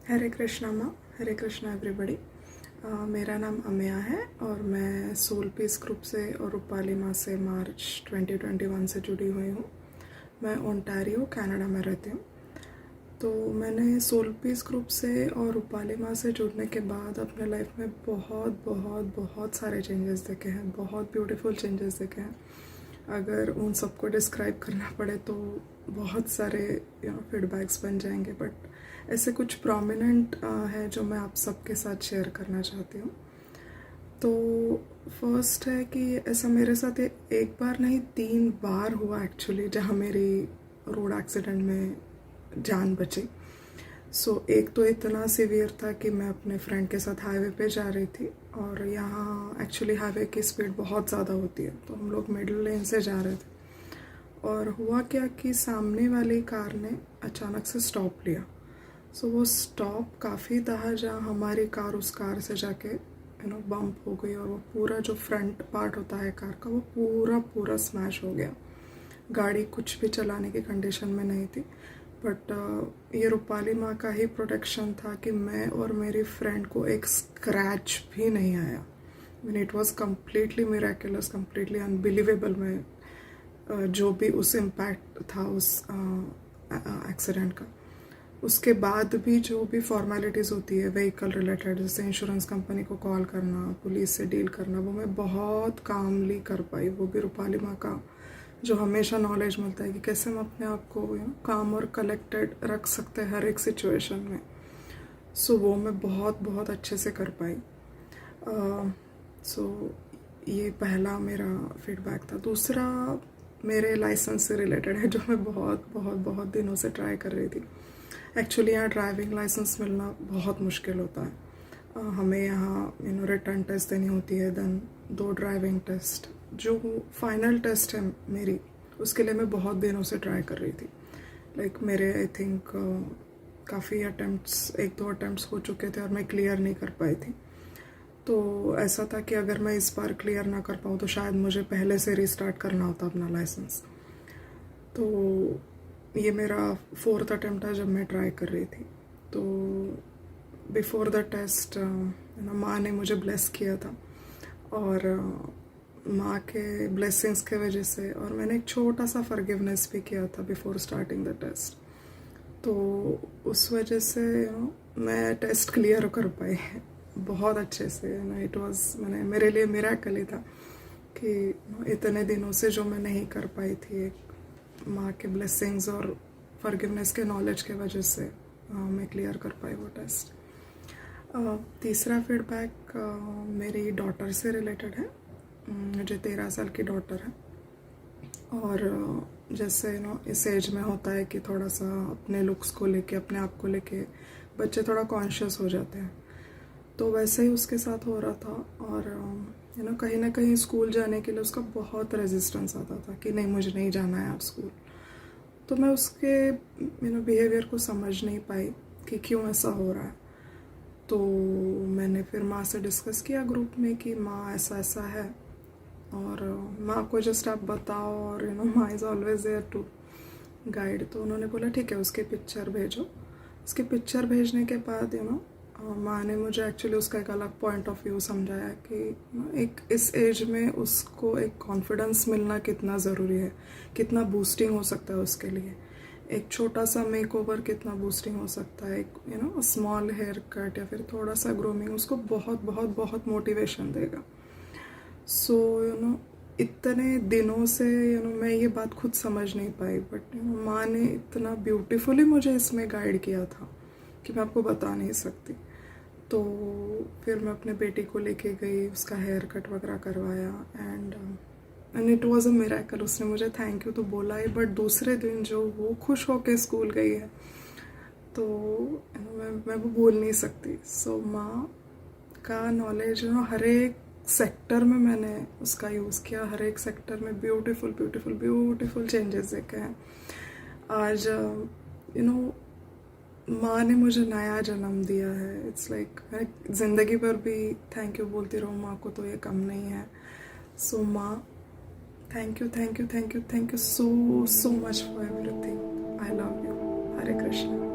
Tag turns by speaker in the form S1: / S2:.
S1: हरे कृष्णा माँ, हरे कृष्णा एवरीबॉडी। मेरा नाम अमेया है और मैं सोल पीस ग्रुप से और रूपाली माँ से मार्च 2021 से जुड़ी हुई हूँ। मैं ओंटारियो कनाडा में रहती हूँ। तो मैंने सोल पीस ग्रुप से और रूपाली माँ से जुड़ने के बाद अपने लाइफ में बहुत बहुत बहुत सारे चेंजेस देखे हैं, बहुत ब्यूटीफुल चेंजेस देखे हैं। अगर उन सबको डिस्क्राइब करना पड़े तो बहुत सारे फीडबैक्स बन जाएंगे, बट ऐसे कुछ प्रोमिनेंट है जो मैं आप सबके साथ शेयर करना चाहती हूँ। तो फर्स्ट है कि ऐसा मेरे साथ एक बार नहीं 3 बार हुआ एक्चुअली, जहाँ मेरी रोड एक्सीडेंट में जान बची। एक तो इतना सीवियर था कि मैं अपने फ्रेंड के साथ हाईवे पे जा रही थी और यहाँ एक्चुअली हाईवे की स्पीड बहुत ज़्यादा होती है, तो हम लोग मिडिल लेन से जा रहे थे और हुआ क्या कि सामने वाली कार ने अचानक से स्टॉप लिया। वो स्टॉप काफ़ी था, जहाँ हमारी कार उस कार से जाके बम्प हो गई और वो पूरा जो फ्रंट पार्ट होता है कार का वो पूरा पूरा स्मैश हो गया। गाड़ी कुछ भी चलाने की कंडीशन में नहीं थी, बट ये रूपाली माँ का ही प्रोटेक्शन था कि मैं और मेरी फ्रेंड को एक स्क्रैच भी नहीं आया। It was completely miraculous, completely unbelievable. में जो भी उस इम्पैक्ट था उस एक्सीडेंट का, उसके बाद भी जो भी फॉर्मेलिटीज़ होती है व्हीकल रिलेटेड, जैसे इंश्योरेंस कंपनी को कॉल करना, पुलिस से डील करना, वो मैं बहुत कामली कर पाई। वो भी रूपाली माँ का जो हमेशा नॉलेज मिलता है कि कैसे हम अपने आप को काम और कलेक्टेड रख सकते हैं हर एक सिचुएशन में। वो मैं बहुत बहुत अच्छे से कर पाई। ये पहला मेरा फीडबैक था। दूसरा मेरे लाइसेंस से रिलेटेड है, जो मैं बहुत बहुत बहुत दिनों से ट्राई कर रही थी। एक्चुअली यहाँ ड्राइविंग लाइसेंस मिलना बहुत मुश्किल होता है। हमें यहाँ रिटर्न टेस्ट देनी होती है, देन 2 ड्राइविंग टेस्ट। जो फाइनल टेस्ट है मेरी, उसके लिए मैं बहुत दिनों से ट्राई कर रही थी। मेरे आई थिंक काफ़ी अटैम्प्ट्स, 1-2 अटैम्प्ट्स हो चुके थे और मैं क्लियर नहीं कर पाई थी। तो ऐसा था कि अगर मैं इस बार क्लियर ना कर पाऊँ तो शायद मुझे पहले से रिस्टार्ट करना होता अपना लाइसेंस। तो ये मेरा 4th अटैम्प्ट था जब मैं ट्राई कर रही थी। तो बिफोर द टेस्ट माँ ने मुझे ब्लेस किया था और माँ के ब्लेसिंग्स के वजह से, और मैंने एक छोटा सा फॉरगिवनेस भी किया था बिफोर स्टार्टिंग द टेस्ट। तो उस वजह से मैं टेस्ट क्लियर कर पाई बहुत अच्छे से। इट वाज, मेरे लिए मिरेकल ही था कि इतने दिनों से जो मैं नहीं कर पाई थी, माँ के ब्लेसिंग्स और फॉरगिवनेस के नॉलेज के वजह से मैं क्लियर कर पाई वो टेस्ट। तीसरा फीडबैक मेरी डॉटर से रिलेटेड है। मुझे 13 साल की डॉटर है और जैसे इस एज में होता है कि थोड़ा सा अपने लुक्स को लेके, अपने आप को लेके बच्चे थोड़ा कॉन्शियस हो जाते हैं। तो वैसे ही उसके साथ हो रहा था और कहीं ना कहीं स्कूल जाने के लिए उसका बहुत रेजिस्टेंस आता था कि नहीं, मुझे नहीं जाना है आज स्कूल। तो मैं उसके बिहेवियर को समझ नहीं पाई कि क्यों ऐसा हो रहा है। तो मैंने फिर माँ से डिस्कस किया ग्रुप में कि माँ ऐसा ऐसा है, और माँ को जस्ट आप बताओ, और माँ is always there to guide. तो उन्होंने बोला ठीक है, उसके पिक्चर भेजो। उसके पिक्चर भेजने के बाद माँ ने मुझे एक्चुअली उसका एक अलग पॉइंट ऑफ व्यू समझाया कि एक इस एज में उसको एक कॉन्फिडेंस मिलना कितना ज़रूरी है, कितना बूस्टिंग हो सकता है उसके लिए। एक छोटा सा मेकओवर कितना बूस्टिंग हो सकता है, एक स्मॉल हेयर कट या फिर थोड़ा सा ग्रूमिंग उसको बहुत बहुत बहुत मोटिवेशन देगा। इतने दिनों से मैं ये बात खुद समझ नहीं पाई, बट माँ ने इतना ब्यूटीफुली मुझे इसमें गाइड किया था कि मैं आपको बता नहीं सकती। तो फिर मैं अपने बेटी को लेके गई, उसका हेयर कट वगैरह करवाया, and it was a miracle. उसने मुझे थैंक यू तो बोला ही, बट दूसरे दिन जो वो खुश होके स्कूल गई है, तो मैं वो बोल नहीं सकती. सो माँ का नॉलेज हर एक सेक्टर में मैंने उसका यूज़ किया. हर एक सेक्टर में ब्यूटीफुल ब्यूटीफुल ब्यूटीफुल चेंजेस देखे हैं. आज माँ ने मुझे नया जन्म दिया है. इट्स लाइक मैं ज़िंदगी पर भी थैंक यू बोलती रहूँ माँ को तो ये कम नहीं है. सो माँ, thank you thank you thank you thank you so much for everything. I love you. Hare Krishna.